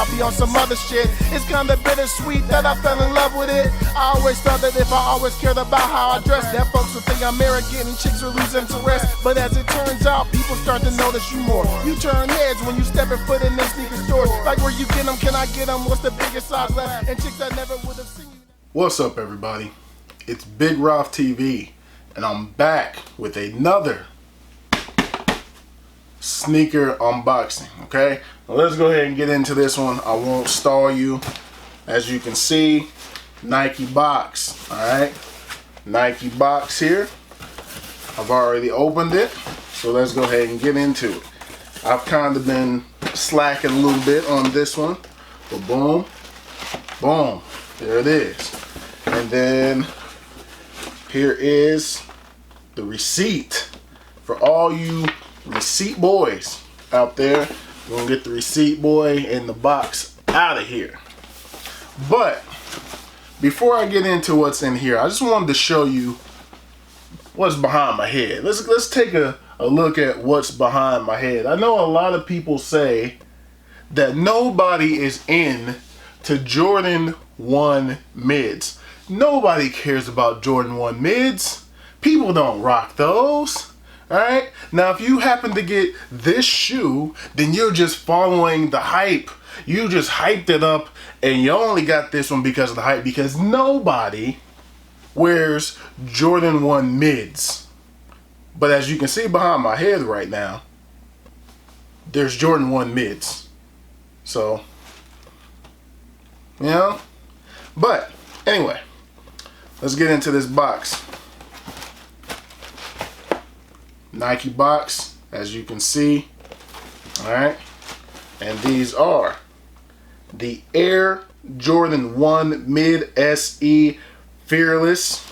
I'll be on some other shit. It's kinda bittersweet that I fell in love with it. I always thought that if I always cared about how I dress, that folks would think I'm arrogant and chicks would lose interest. But as it turns out, people start to notice you more. You turn heads when you step foot in them sneaker stores. Like where you get them, can I get them? What's the biggest size left? And chicks that never would have seen you. What's up, everybody? It's Big Ralph TV, and I'm back with another sneaker unboxing. Okay, now let's go ahead and get into this one. I won't stall you. As you can see, Nike box. All right, Nike box here. I've already opened it, so let's go ahead and get into it. I've kind of been slacking a little bit on this one, but boom, boom, there it is. And then here is the receipt for all you receipt boys out there. We're gonna get the receipt boy in the box out of here. But before I get into what's in here, I just wanted to show you what's behind my head. Let's take a look at what's behind my head. I know a lot of people say that nobody is in to Jordan 1 mids. Nobody cares about Jordan 1 mids. People don't rock those. Alright? Now if you happen to get this shoe, then you're just following the hype. You just hyped it up and you only got this one because of the hype, because nobody wears Jordan 1 mids. But as you can see behind my head right now, there's Jordan 1 mids. So, you know? But anyway, let's get into this box. Nike box, as you can see. Alright. And these are the Air Jordan 1 Mid SE Fearless.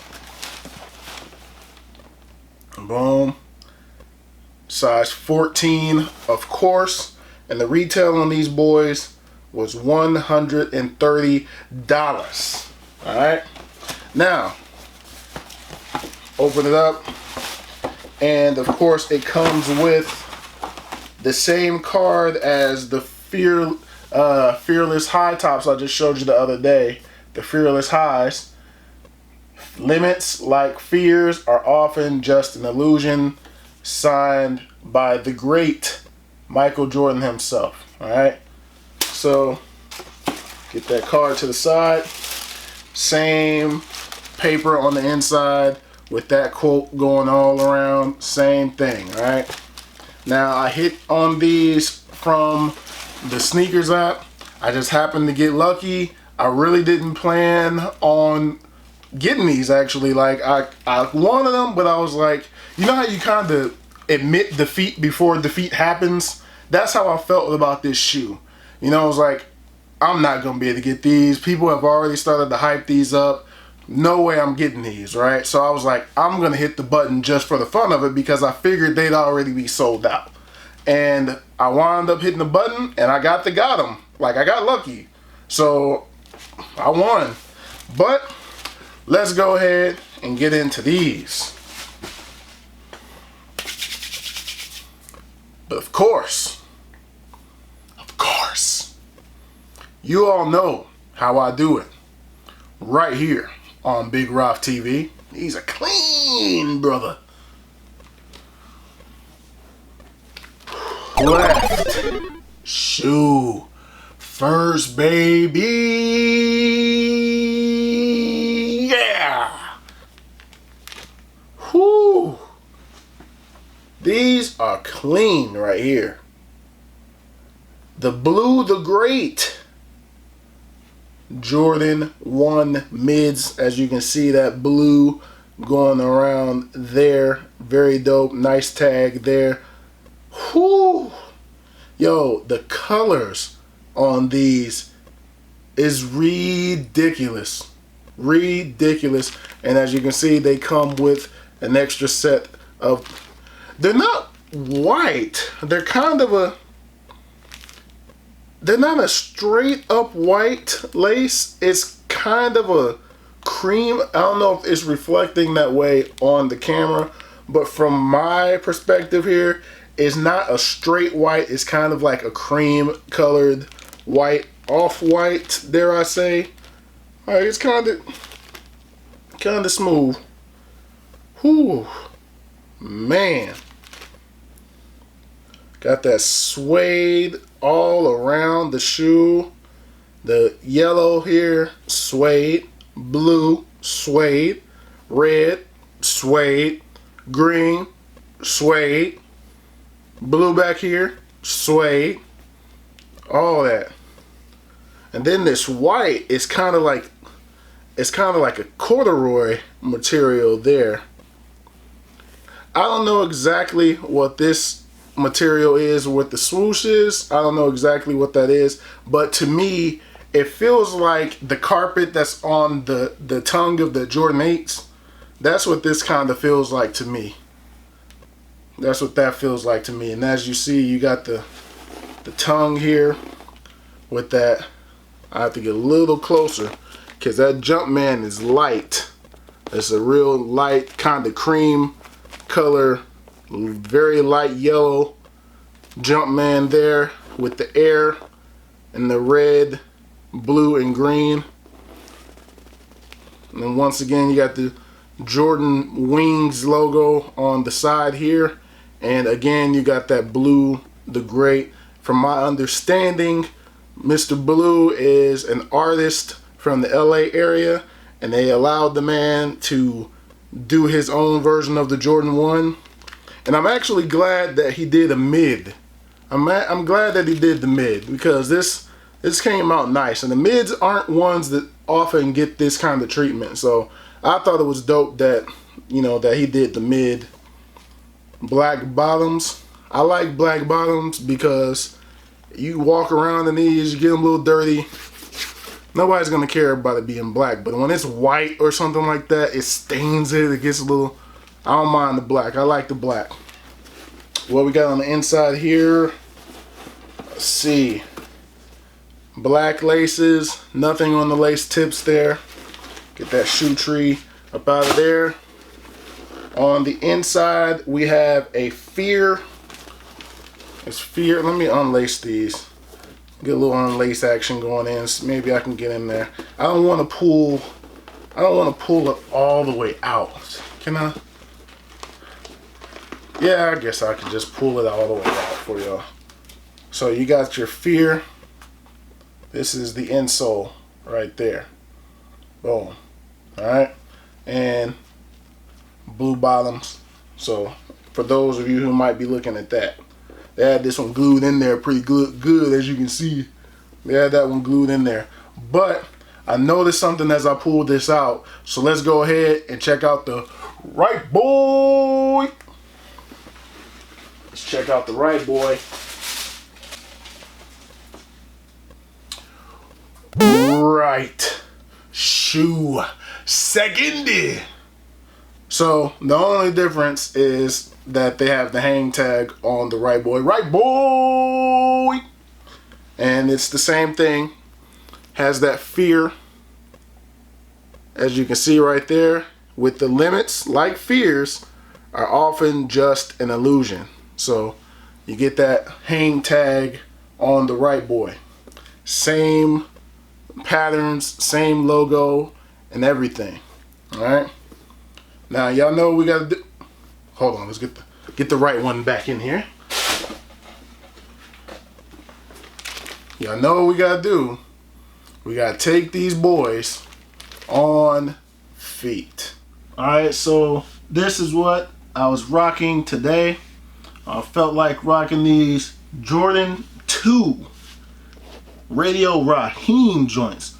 Boom. Size 14, of course. And the retail on these boys was $130. Alright. Now, open it up. And of course it comes with the same card as the Fearless high tops I just showed you the other day. The Fearless highs. Limits like fears are often just an illusion, signed by the great Michael Jordan himself. Alright, so get that card to the side. Same paper on the inside with that quote going all around. Same thing. Alright, now I hit on these from the sneakers app. I just happened to get lucky. I really didn't plan on getting these, actually. Like I wanted them, but I was like, you know how you kind of admit defeat before defeat happens? That's how I felt about this shoe. You know, I was like, I'm not gonna be able to get these. People have already started to hype these up. No way I'm getting these, right? So I was like, I'm gonna hit the button just for the fun of it, because I figured they'd already be sold out. And I wound up hitting the button and I got them. Like, I got lucky. So I won. But let's go ahead and get into these. But of course, you all know how I do it. Right here on Big Ralph TV. These are clean, brother. Left shoe first, baby. Yeah. Whoo. These are clean right here. The Blue the Great Jordan 1 mids. As you can see, that blue going around there. Very dope. Nice tag there. Whoo. Yo, the colors on these is ridiculous. Ridiculous. And as you can see, they come with an extra set of, they're not white. They're kind of a, they're not a straight up white lace. It's kind of a cream. I don't know if it's reflecting that way on the camera, but from my perspective here, it's not a straight white. It's kind of like a cream colored white. off-white, dare I say. All right, it's kind of smooth. Whew, man. Got that suede all around the shoe. The yellow here, suede. Blue, suede. Red, suede. Green, suede. Blue back here, suede. All that. And then this white is kind of like a corduroy material there. I don't know exactly what this material is, what the swoosh is. I don't know exactly what that is, but to me it feels like the carpet that's on the tongue of the Jordan 8s. That's what this kind of feels like to me. That's what that feels like to me. And as you see, you got the tongue here with that. I have to get a little closer because that Jumpman is light. It's a real light kind of cream color, very light yellow Jumpman there with the air and the red, blue, and green. And then once again, you got the Jordan Wings logo on the side here. And again, you got that blue, the gray. From my understanding, Mr. Blue is an artist from the LA area, and they allowed the man to do his own version of the Jordan 1. And I'm actually glad that he did a mid. I'm glad that he did the mid, because this came out nice. And the mids aren't ones that often get this kind of treatment. So I thought it was dope that, you know, that he did the mid. Black bottoms. I like black bottoms because you walk around in these, you get them a little dirty. Nobody's gonna care about it being black, but when it's white or something like that, it stains it. It gets a little. I don't mind the black. I like the black. What we got on the inside here? Let's see. Black laces. Nothing on the lace tips there. Get that shoe tree up out of there. On the inside, we have a Fear. It's Fear. Let me unlace these. Get a little unlace action going in. So maybe I can get in there. I don't want to pull it all the way out. Can I? Yeah, I guess I could just pull it all the way out for y'all. So you got your Fear. This is the insole right there. Boom. Alright. And blue bottoms. So for those of you who might be looking at that, they had this one glued in there pretty good, as you can see. They had that one glued in there. But I noticed something as I pulled this out. So let's go ahead and check out the right boy. Let's check out the right boy. Right shoe second. So the only difference is that they have the hang tag on the right boy. Right boy! And it's the same thing. Has that Fear, as you can see right there, with the limits, like Fears, are often just an illusion. So you get that hang tag on the right boy. Same patterns, same logo, and everything. Alright? Now y'all know we gotta do. Hold on, let's get the right one back in here. Y'all know what we gotta do. We gotta take these boys on feet. Alright, so this is what I was rocking today. I felt like rocking these Jordan 2 Radio Raheem joints.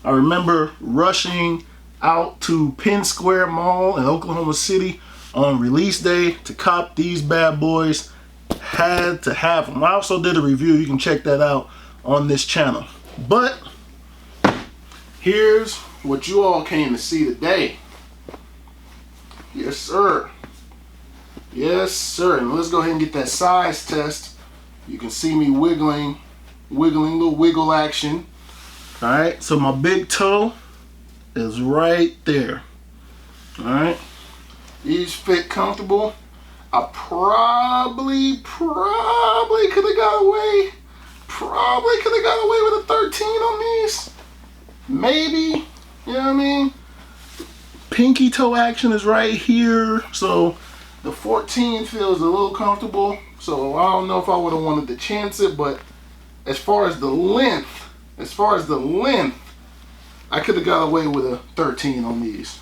I remember rushing out to Penn Square Mall in Oklahoma City on release day to cop these bad boys. Had to have them. I also did a review. You can check that out on this channel. But here's what you all came to see today. Yes, sir. Yes, sir. And let's go ahead and get that size test. You can see me wiggling, little wiggle action. Alright, so my big toe is right there. Alright. These fit comfortable. I probably could have got away. Probably could have got away with a 13 maybe, you know what I mean? Pinky toe action is right here, so the 14 feels a little comfortable. So I don't know if I would have wanted to chance it, but as far as the length, I could have got away with a 13 on these.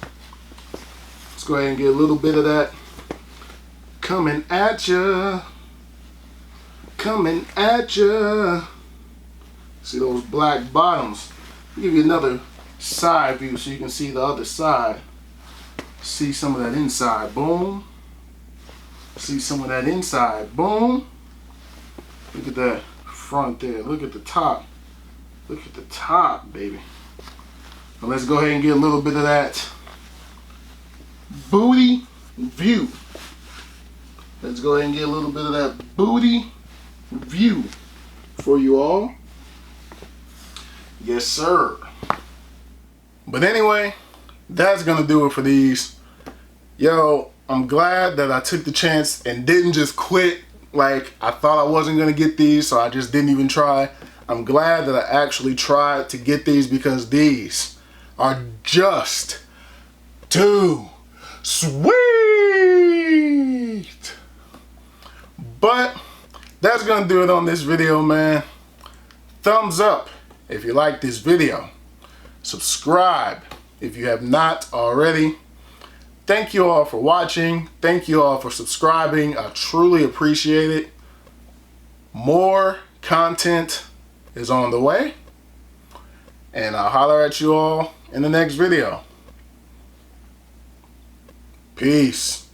Let's go ahead and get a little bit of that coming at ya. Coming at ya. See those black bottoms? I'll give you another side view so you can see the other side. See some of that inside. Boom. See some of that inside. Boom. Look at that front there. Look at the top. Look at the top, baby. Now let's go ahead and get a little bit of that booty view. Let's go ahead and get a little bit of that booty view for you all. Yes, sir. But anyway, that's gonna do it for these. Yo, I'm glad that I took the chance and didn't just quit like I thought I wasn't gonna get these, so I just didn't even try. I'm glad that I actually tried to get these because these are just too sweet. But that's gonna do it on this video, man. Thumbs up if you like this video. Subscribe if you have not already. Thank you all for watching. Thank you all for subscribing. I truly appreciate it. More content is on the way. And I'll holler at you all in the next video. Peace.